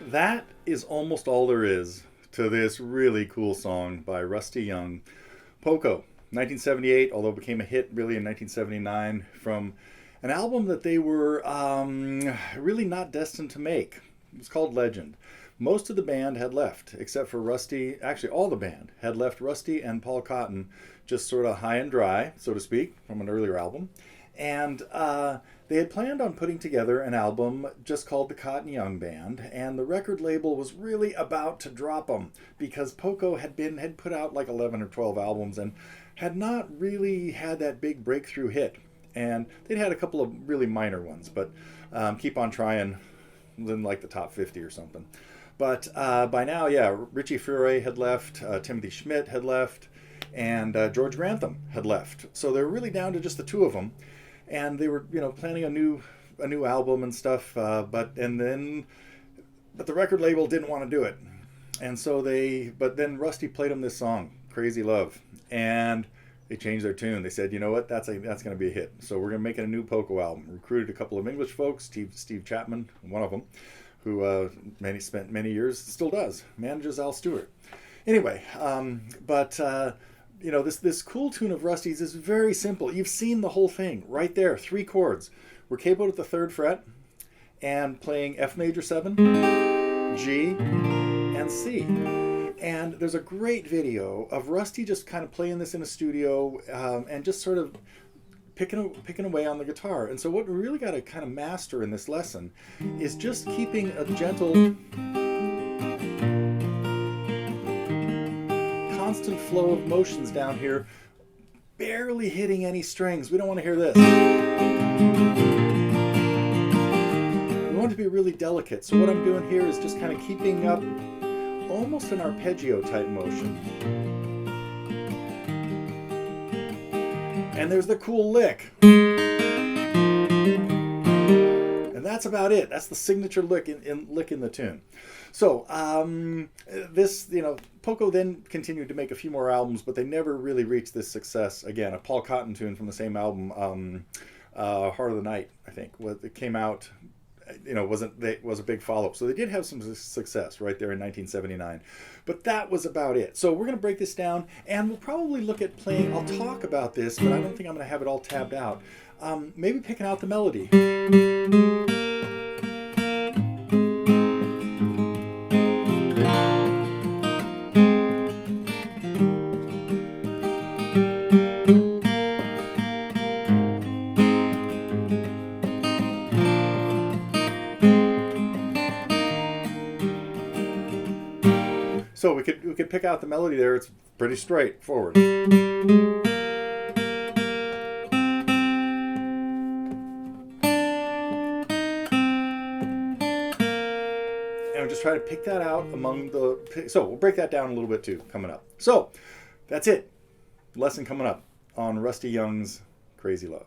That is almost all there is to this really cool song by Rusty Young, Poco, 1978, although it became a hit really in 1979 from an album that they were really not destined to make. It was called Legend. Most of the band had left, except for Rusty. Actually, all the band had left Rusty and Paul Cotton just sort of high and dry, so to speak, from an earlier album. And they had planned on putting together an album just called the Cotton Young Band, and the record label was really about to drop them because Poco had put out like 11 or 12 albums and had not really had that big breakthrough hit. And they'd had a couple of really minor ones, but Keep on Trying was in like the top 50 or something. But by now, yeah, Richie Furay had left, Timothy Schmidt had left, and George Grantham had left. So they were really down to just the two of them. And they were, planning a new album and stuff, but the record label didn't want to do it, and so but then Rusty played them this song, Crazy Love, and they changed their tune. They said, you know what, that's going to be a hit, so we're going to make it a new Poco album. Recruited a couple of English folks, Steve Chapman, one of them, who spent many years, still does, manages Al Stewart. Anyway, this cool tune of Rusty's is very simple. You've seen the whole thing right there. 3 chords. We're capoed at the 3rd fret and playing F major 7, G, and C. And there's a great video of Rusty just kind of playing this in a studio and just sort of picking away on the guitar. And so what we really got to kind of master in this lesson is just keeping a gentle, constant flow of motions down here, barely hitting any strings. We don't want to hear this. We want it to be really delicate. So what I'm doing here is just kind of keeping up almost an arpeggio type motion. And there's the cool lick. And that's about it. That's the signature lick in the tune. So Poco then continued to make a few more albums, but they never really reached this success. Again, a Paul Cotton tune from the same album, Heart of the Night, I think, it came out. Was a big follow-up. So they did have some success right there in 1979. But that was about it. So we're going to break this down, and we'll probably look at playing. I'll talk about this, but I don't think I'm going to have it all tabbed out. Maybe picking out the melody. So we could pick out the melody there. It's pretty straightforward. And we'll just try to pick that out among the... So we'll break that down a little bit too coming up. So that's it. Lesson coming up on Rusty Young's Crazy Love.